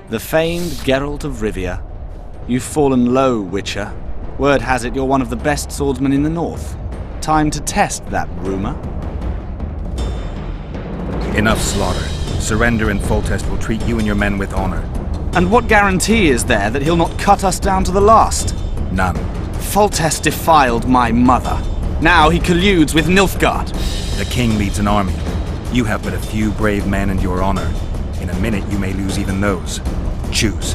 The famed Geralt of Rivia. You've fallen low, Witcher. Word has it you're one of the best swordsmen in the north. Time to test that rumor. Enough slaughter. Surrender and Foltest will treat you and your men with honor. And what guarantee is there that he'll not cut us down to the last? None. Foltest defiled my mother. Now he colludes with Nilfgaard. The king leads an army. You have but a few brave men and your honor. In a minute you may lose even those. Choose.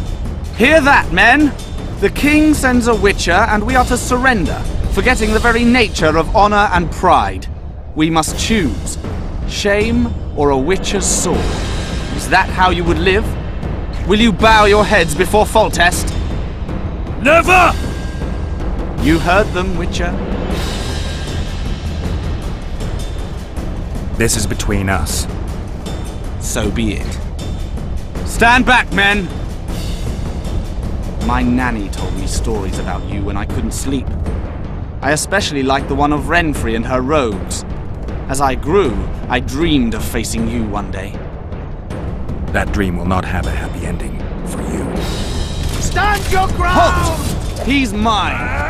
Hear that, men! The king sends a Witcher, and we are to surrender, forgetting the very nature of honor and pride. We must choose. Shame or a Witcher's sword. Is that how you would live? Will you bow your heads before Foltest? Never! You heard them, Witcher. This is between us. So be it. Stand back, men! My nanny told me stories about you when I couldn't sleep. I especially liked the one of Renfri and her rogues. As I grew, I dreamed of facing you one day. That dream will not have a happy ending for you. Stand your ground! Halt! He's mine!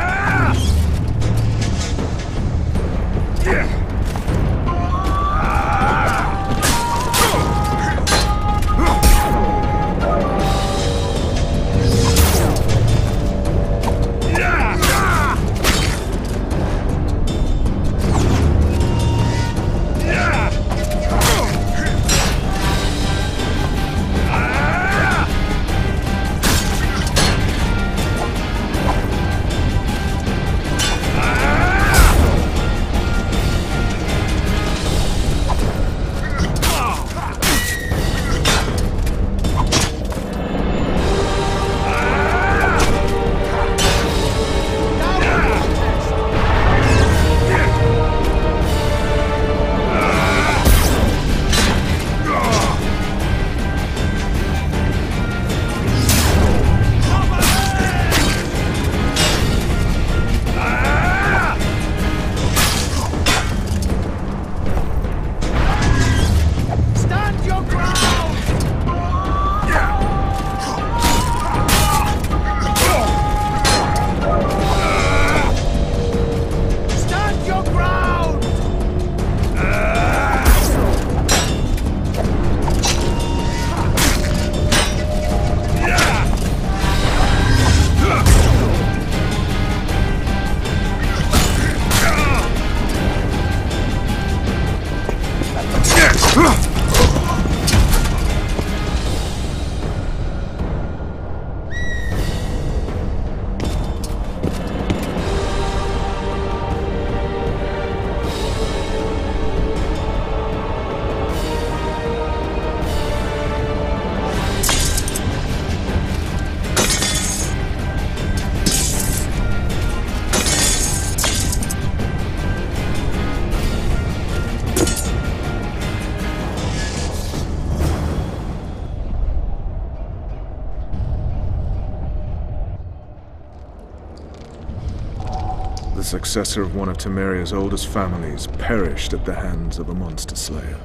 The successor of one of Temeria's oldest families perished at the hands of a monster slayer.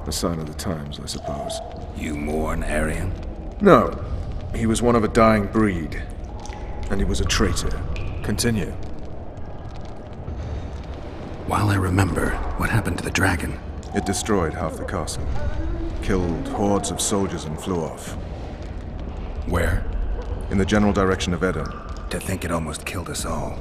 A sign of the times, I suppose. You mourn, Arian? No. He was one of a dying breed. And he was a traitor. Continue. While I remember, what happened to the dragon? It destroyed half the castle. Killed hordes of soldiers and flew off. Where? In the general direction of Eden. To think it almost killed us all.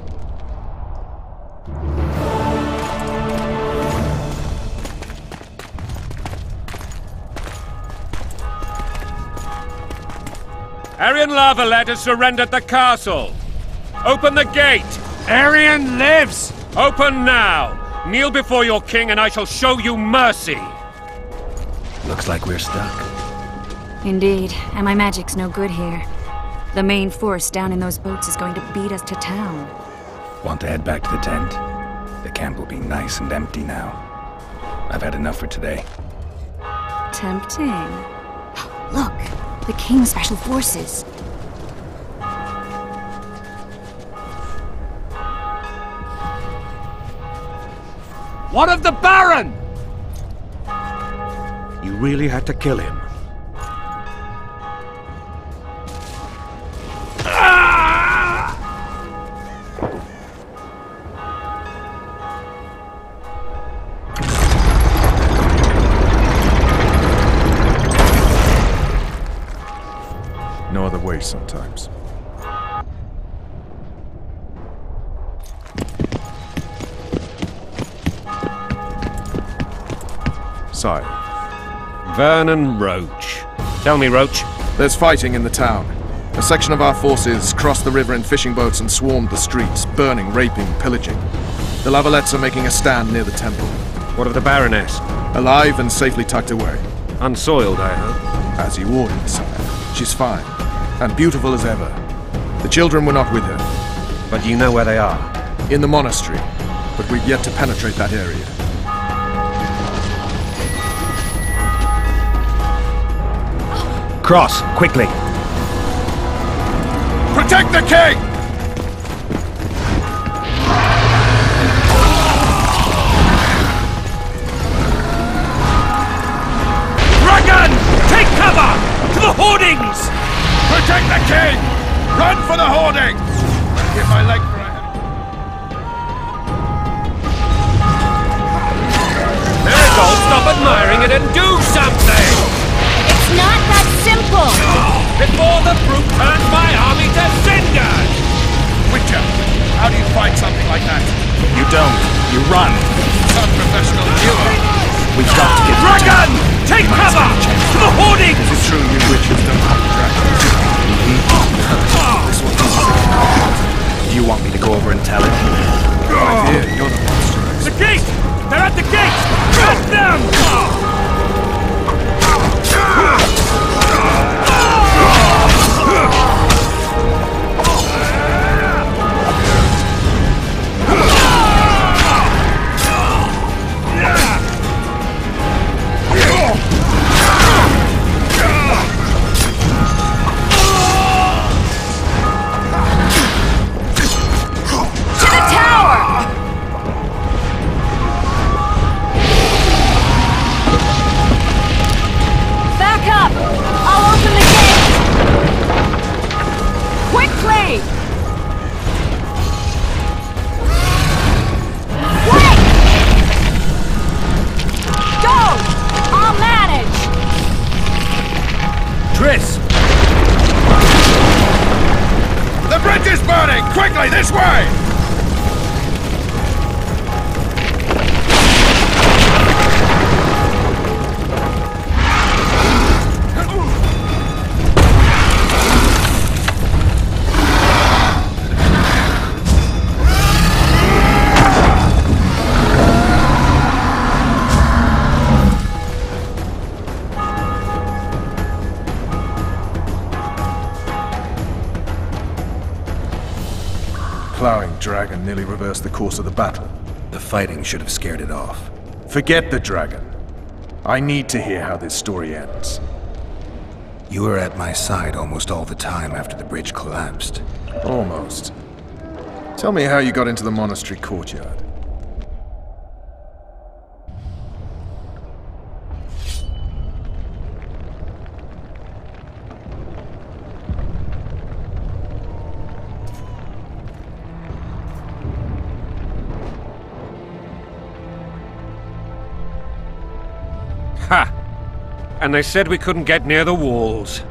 Arian Lavalet has surrendered the castle. Open the gate. Arian lives! Open now. Kneel before your king and I shall show you mercy. Looks like we're stuck. Indeed, and my magic's no good here. The main force down in those boats is going to beat us to town. Want to head back to the tent? The camp will be nice and empty now. I've had enough for today. Tempting. Look, the King's Special Forces. What of the Baron? You really had to kill him. grace sometimes. Sire. Vernon Roach. Tell me, Roach. There's fighting in the town. A section of our forces crossed the river in fishing boats and swarmed the streets, burning, raping, pillaging. The Lavalettes are making a stand near the temple. What of the Baroness? Alive and safely tucked away. Unsoiled, I hope. As you ordered, sire. She's fine, and beautiful as ever. The children were not with her. But you know where they are? In the monastery, but we've yet to penetrate that area. Cross, quickly! Protect the king! Dragon! Take cover! To the hoardings! Protect the king! Run for the hoardings! Give my leg for a head. There's all. Stop admiring it and do something! It's not that simple! Before the brute turns my army to cinders! Witcher, how do you fight something like that? You don't. You run. It's unprofessional. You are. We've got to get to the Dragon! town. Take cover! To the hoardings! Is it true you witches don't hunt dragons? This one is Do you want me to go over and tell him? I fear you're the monster. The gate! They're at the gate! Cut them! The bridge is burning! Quickly, this way! Plowing dragon nearly reversed the course of the battle. The fighting should have scared it off. Forget the dragon. I need to hear how this story ends. You were at my side almost all the time after the bridge collapsed. Almost. Tell me how you got into the monastery courtyard. Ha! And they said we couldn't get near the walls.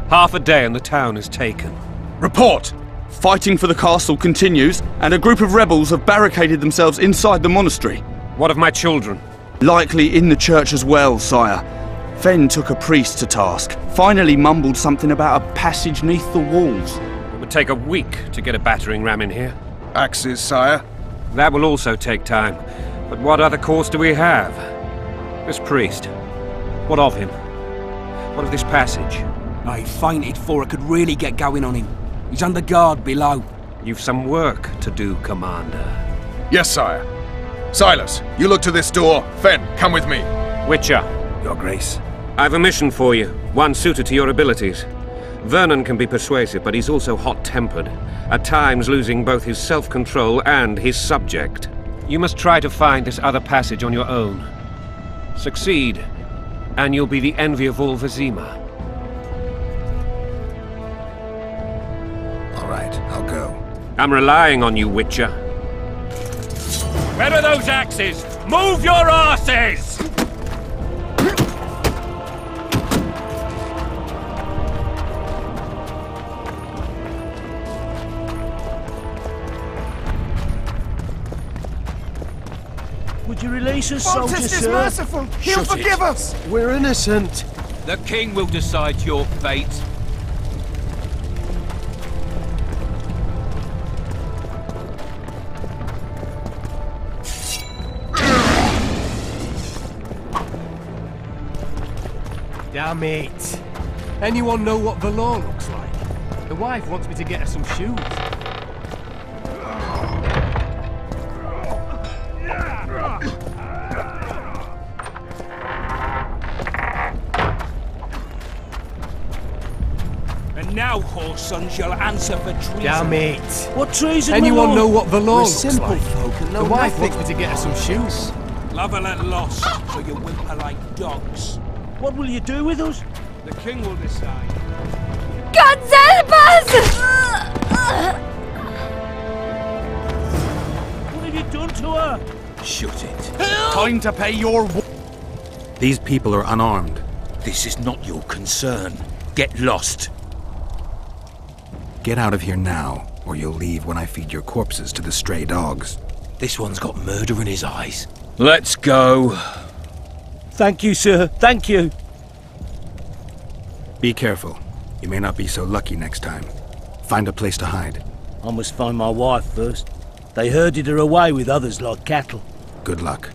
Half a day and the town is taken. Report! Fighting for the castle continues, and a group of rebels have barricaded themselves inside the monastery. What of my children? Likely in the church as well, sire. Fen took a priest to task, finally mumbled something about a passage neath the walls. It would take a week to get a battering ram in here. Axes, sire? That will also take time. But what other course do we have? This priest. What of him? What of this passage? I fainted before I could really get going on him. He's under guard below. You've some work to do, Commander. Yes, sire. Silas, you look to this door. Fen, come with me. Witcher, Your Grace. I've a mission for you, one suited to your abilities. Vernon can be persuasive, but he's also hot-tempered, at times losing both his self-control and his subject. You must try to find this other passage on your own. Succeed, and you'll be the envy of all Vizima. All right, I'll go. I'm relying on you, Witcher. Where are those axes? Move your arses! to release us, soldier, Baltus is sir. merciful! He'll Shut it. forgive us! We're innocent. The king will decide your fate. Damn it. Anyone know what the law looks like? The wife wants me to get her some shoes. And now, whore sons, you'll answer for treason. Damn it. What treason? Anyone know what the law We're looks simple like? folk and know The wife nothing. wants me to get her some shoes. Love her at loss, so you whimper like dogs. What will you do with us? The king will decide. God's help us! What have you done to her? Shut it. Time to pay your... These people are unarmed. This is not your concern. Get lost. Get out of here now, or you'll leave when I feed your corpses to the stray dogs. This one's got murder in his eyes. Let's go. Thank you, sir. Thank you. Be careful. You may not be so lucky next time. Find a place to hide. I must find my wife first. They herded her away with others like cattle. Good luck.